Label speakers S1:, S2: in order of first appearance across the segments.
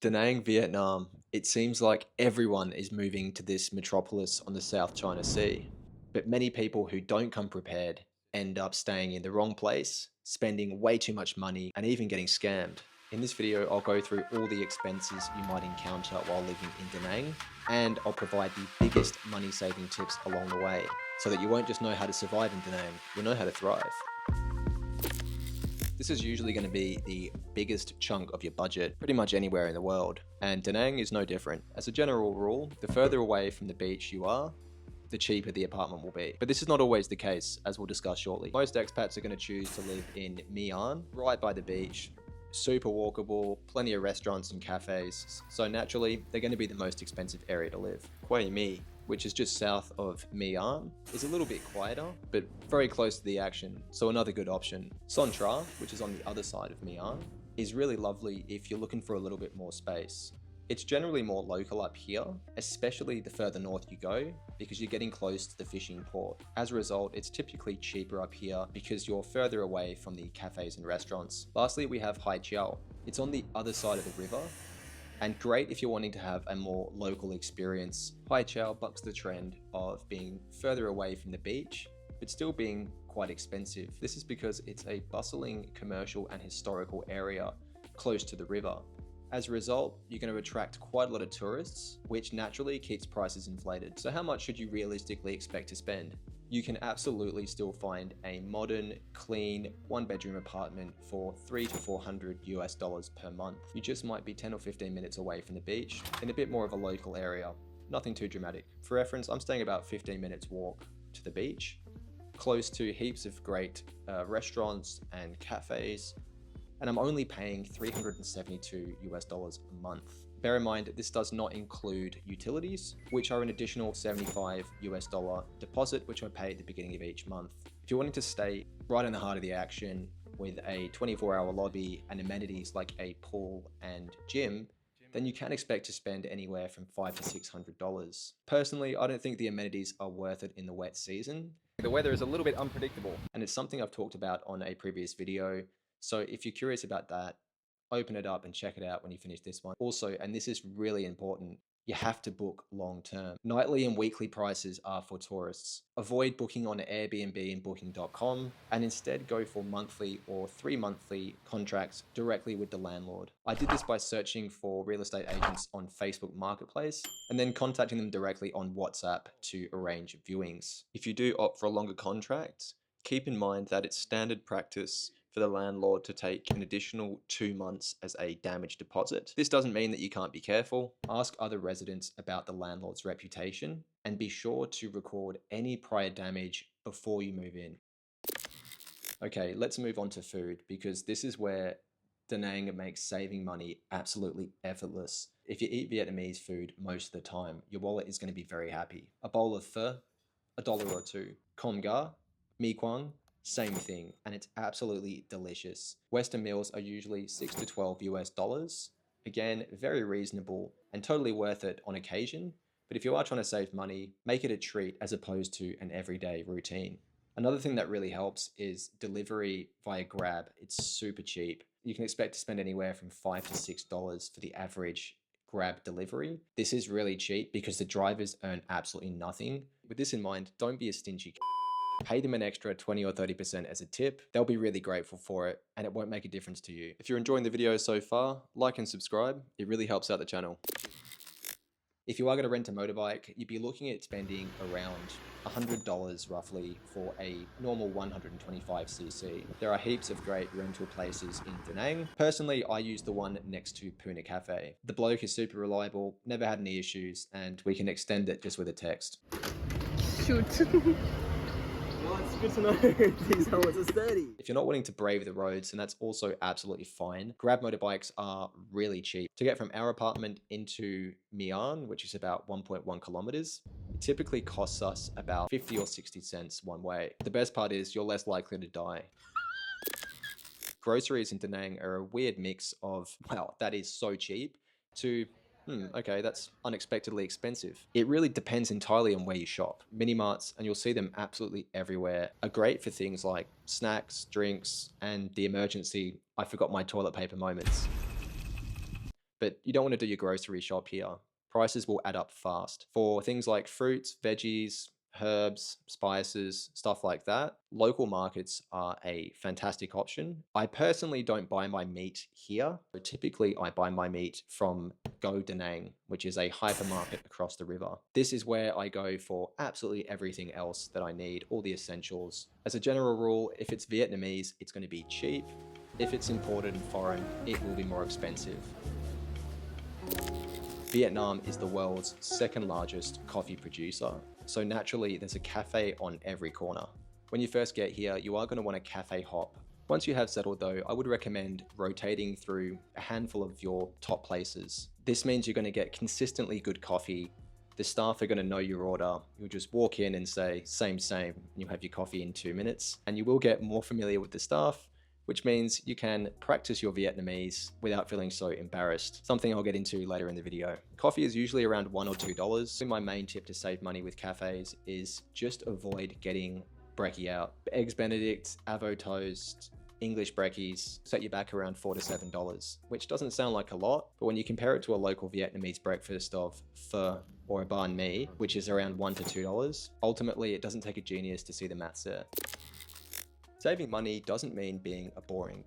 S1: Da Nang, Vietnam. It seems like everyone is moving to this metropolis on the South China Sea. But many people who don't come prepared end up staying in the wrong place, spending way too much money, and even getting scammed. In this video, I'll go through all the expenses you might encounter while living in Da Nang, and I'll provide the biggest money saving tips along the way, so that you won't just know how to survive in Da Nang, you'll know how to thrive. This is usually going to be the biggest chunk of your budget pretty much anywhere in the world, and Da Nang is no different. As a general rule, the further away from the beach you are, the cheaper the apartment will be. But this is not always the case, as we'll discuss shortly. Most expats are going to choose to live in My An, right by the beach, super walkable, plenty of restaurants and cafes, so naturally they're going to be the most expensive area to live. Hue Mi, which is just south of My An, is a little bit quieter, but very close to the action, so another good option. Son Tra, which is on the other side of My An, is really lovely if you're looking for a little bit more space. It's generally more local up here, especially the further north you go, because you're getting close to the fishing port. As a result, it's typically cheaper up here because you're further away from the cafes and restaurants. Lastly, we have Hai Chiao. It's on the other side of the river, and great if you're wanting to have a more local experience. Hai Chiao bucks the trend of being further away from the beach, but still being quite expensive. This is because it's a bustling commercial and historical area close to the river. As a result, you're going to attract quite a lot of tourists, which naturally keeps prices inflated. So how much should you realistically expect to spend? You can absolutely still find a modern, clean, one-bedroom apartment for $300 to $400 per month. You just might be 10 or 15 minutes away from the beach in a bit more of a local area. Nothing too dramatic. For reference, I'm staying about 15 minutes walk to the beach, close to heaps of great restaurants and cafes, and I'm only paying $372 a month. Bear in mind, this does not include utilities, which are an additional $75 deposit, which I pay at the beginning of each month. If you're wanting to stay right in the heart of the action with a 24-hour lobby and amenities like a pool and gym, then you can expect to spend anywhere from $500 to $600. Personally, I don't think the amenities are worth it in the wet season. The weather is a little bit unpredictable, and it's something I've talked about on a previous video. So if you're curious about that, open it up and check it out when you finish this one. Also, and this is really important, you have to book long term. Nightly and weekly prices are for tourists. Avoid booking on Airbnb and booking.com, and instead go for monthly or 3-monthly contracts directly with the landlord. I did this by searching for real estate agents on Facebook Marketplace and then contacting them directly on WhatsApp to arrange viewings. If you do opt for a longer contract, keep in mind that it's standard practice for the landlord to take an additional 2 months as a damage deposit. This doesn't mean that you can't be careful. Ask other residents about the landlord's reputation and be sure to record any prior damage before you move in. Okay, let's move on to food, because this is where Da Nang makes saving money absolutely effortless. If you eat Vietnamese food most of the time, your wallet is going to be very happy. A bowl of pho, $1 or $2. Com ga, mi quang, same thing, and it's absolutely delicious. Western meals are usually $6 to $12. Again, very reasonable and totally worth it on occasion, but if you are trying to save money, make it a treat as opposed to an everyday routine. Another thing that really helps is delivery via Grab. It's super cheap. You can expect to spend anywhere from $5 to $6 for the average Grab delivery. This is really cheap because the drivers earn absolutely nothing. With this in mind, don't be a stingy. Pay them an extra 20 or 30% as a tip. They'll be really grateful for it, and it won't make a difference to you. If you're enjoying the video so far, like and subscribe. It really helps out the channel. If you are going to rent a motorbike, you'd be looking at spending around $100 roughly for a normal 125cc. There are heaps of great rental places in Da Nang. Personally, I use the one next to Puna Cafe. The bloke is super reliable, never had any issues, and we can extend it just with a text.
S2: Shoot.
S3: Well, it's good to know these helmets are sturdy.
S1: If you're not willing to brave the roads, then that's also absolutely fine. Grab motorbikes are really cheap. To get from our apartment into My An, which is about 1.1 kilometers, it typically costs us about 50 or 60 cents one way. The best part is you're less likely to die. Groceries in Da Nang are a weird mix of, wow, that is so cheap, to okay, that's unexpectedly expensive. It really depends entirely on where you shop. Mini marts, and you'll see them absolutely everywhere, are great for things like snacks, drinks, and the emergency, I forgot my toilet paper moments. But you don't want to do your grocery shop here. Prices will add up fast. For things like fruits, veggies, herbs, spices, stuff like that, local markets are a fantastic option. I personally don't buy my meat here. So typically, I buy my meat from Go Da Nang, which is a hypermarket across the river. This is where I go for absolutely everything else that I need, all the essentials. As a general rule, if it's Vietnamese, it's going to be cheap. If it's imported and foreign, it will be more expensive. Vietnam is the world's second largest coffee producer, so naturally there's a cafe on every corner. When you first get here, you are going to want a cafe hop. Once you have settled though, I would recommend rotating through a handful of your top places. This means you're going to get consistently good coffee. The staff are going to know your order. You'll just walk in and say, same, and you'll have your coffee in 2 minutes. And you will get more familiar with the staff, which means you can practice your Vietnamese without feeling so embarrassed, something I'll get into later in the video. Coffee is usually around $1 or $2. My main tip to save money with cafes is just avoid getting brekkie out. Eggs Benedict, avo toast, English brekkies set you back around $4 to $7, which doesn't sound like a lot, but when you compare it to a local Vietnamese breakfast of pho or a banh mi, which is around $1 to $2, ultimately it doesn't take a genius to see the maths there. Saving money doesn't mean being a boring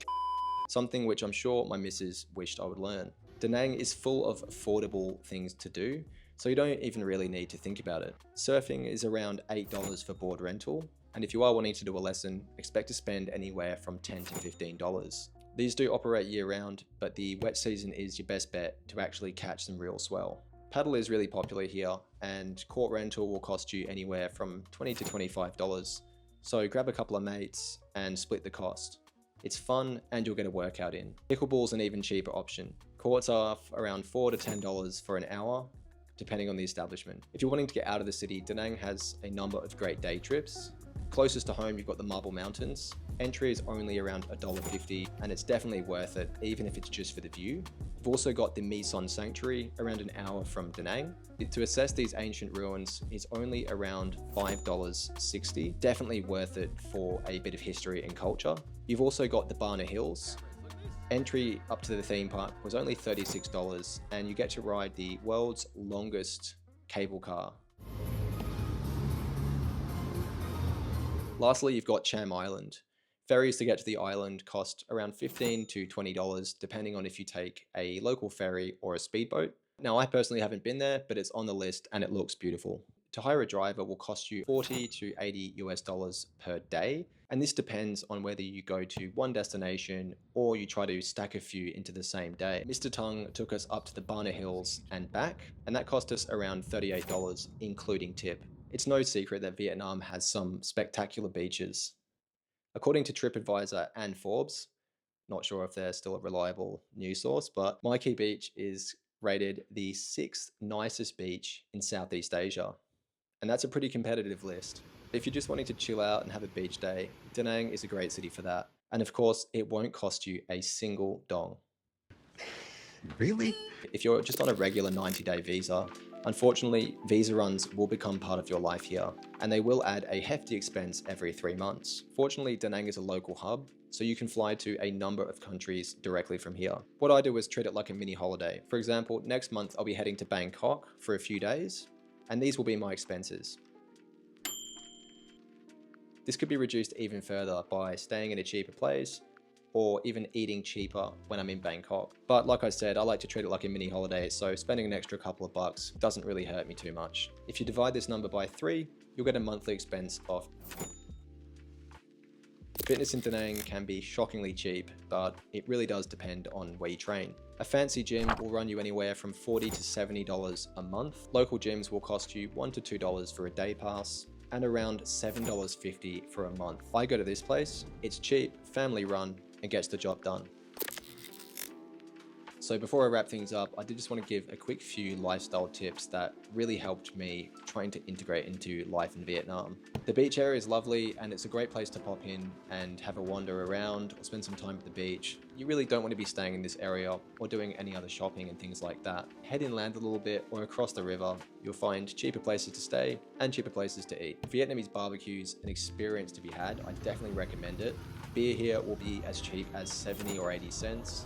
S1: something which I'm sure my missus wished I would learn. Da Nang is full of affordable things to do, so you don't even really need to think about it. Surfing is around $8 for board rental, and if you are wanting to do a lesson, expect to spend anywhere from $10 to $15. These do operate year round, but the wet season is your best bet to actually catch some real swell. Paddle is really popular here, and court rental will cost you anywhere from $20 to $25. So grab a couple of mates and split the cost. It's fun and you'll get a workout in. Pickleball's an even cheaper option. Courts are around $4 to $10 for an hour, depending on the establishment. If you're wanting to get out of the city, Da Nang has a number of great day trips. Closest to home, you've got the Marble Mountains. Entry is only around $1.50 and it's definitely worth it, even if it's just for the view. We've also got the Mi Son Sanctuary, around an hour from Da Nang. To assess these ancient ruins is only around $5.60. Definitely worth it for a bit of history and culture. You've also got the Barna Hills. Entry up to the theme park was only $36 and you get to ride the world's longest cable car. Lastly, you've got Cham Island. Ferries to get to the island cost around $15 to $20, depending on if you take a local ferry or a speedboat. Now, I personally haven't been there, but it's on the list and it looks beautiful. To hire a driver will cost you $40 to $80 per day. And this depends on whether you go to one destination or you try to stack a few into the same day. Mr. Tung took us up to the Barna Hills and back, and that cost us around $38, including tip. It's no secret that Vietnam has some spectacular beaches. According to TripAdvisor and Forbes, not sure if they're still a reliable news source, but Mai Kea Beach is rated the 6th nicest beach in Southeast Asia. And that's a pretty competitive list. If you're just wanting to chill out and have a beach day, Da Nang is a great city for that. And of course, it won't cost you a single dong.
S2: Really?
S1: If you're just on a regular 90-day visa, unfortunately, visa runs will become part of your life here, and they will add a hefty expense every 3 months. Fortunately, Da Nang is a local hub, so you can fly to a number of countries directly from here. What I do is treat it like a mini holiday. For example, next month I'll be heading to Bangkok for a few days, and these will be my expenses. This could be reduced even further by staying in a cheaper place, or even eating cheaper when I'm in Bangkok. But like I said, I like to treat it like a mini holiday, so spending an extra couple of bucks doesn't really hurt me too much. If you divide this number by 3, you'll get a monthly expense of... Fitness in Da Nang can be shockingly cheap, but it really does depend on where you train. A fancy gym will run you anywhere from $40 to $70 a month. Local gyms will cost you $1 to $2 for a day pass, and around $7.50 for a month. I go to this place, it's cheap, family run, and gets the job done. So before I wrap things up, I did just want to give a quick few lifestyle tips that really helped me trying to integrate into life in Vietnam. The beach area is lovely and it's a great place to pop in and have a wander around or spend some time at the beach. You really don't want to be staying in this area or doing any other shopping and things like that. Head inland a little bit or across the river. You'll find cheaper places to stay and cheaper places to eat. Vietnamese barbecue's an experience to be had. I definitely recommend it. Beer here will be as cheap as 70 or 80 cents.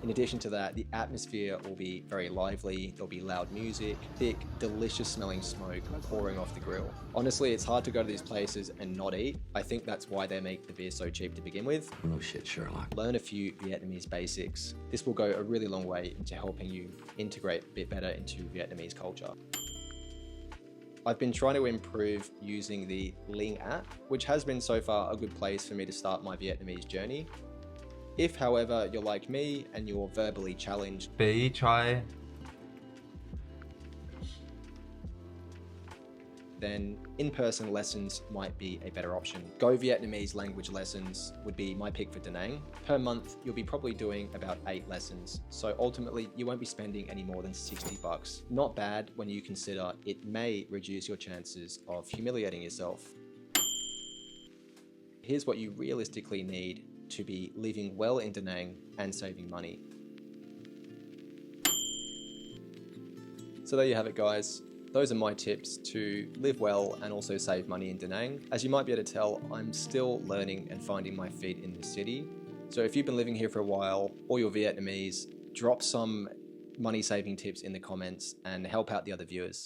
S1: In addition to that, the atmosphere will be very lively, there'll be loud music, thick, delicious smelling smoke pouring off the grill. Honestly, it's hard to go to these places and not eat. I think that's why they make the beer so cheap to begin with.
S2: No shit, Sherlock.
S1: Learn a few Vietnamese basics. This will go a really long way into helping you integrate a bit better into Vietnamese culture. I've been trying to improve using the Ling app, which has been so far a good place for me to start my Vietnamese journey. If, however, you're like me and you're verbally challenged,
S4: Be try.
S1: then in-person lessons might be a better option. Go Vietnamese language lessons would be my pick for Da Nang. Per month, you'll be probably doing about 8 lessons. So ultimately, you won't be spending any more than 60 bucks. Not bad when you consider it may reduce your chances of humiliating yourself. Here's what you realistically need to be living well in Da Nang and saving money. So there you have it, guys. Those are my tips to live well and also save money in Da Nang. As you might be able to tell, I'm still learning and finding my feet in this city. So if you've been living here for a while or you're Vietnamese, drop some money saving tips in the comments and help out the other viewers.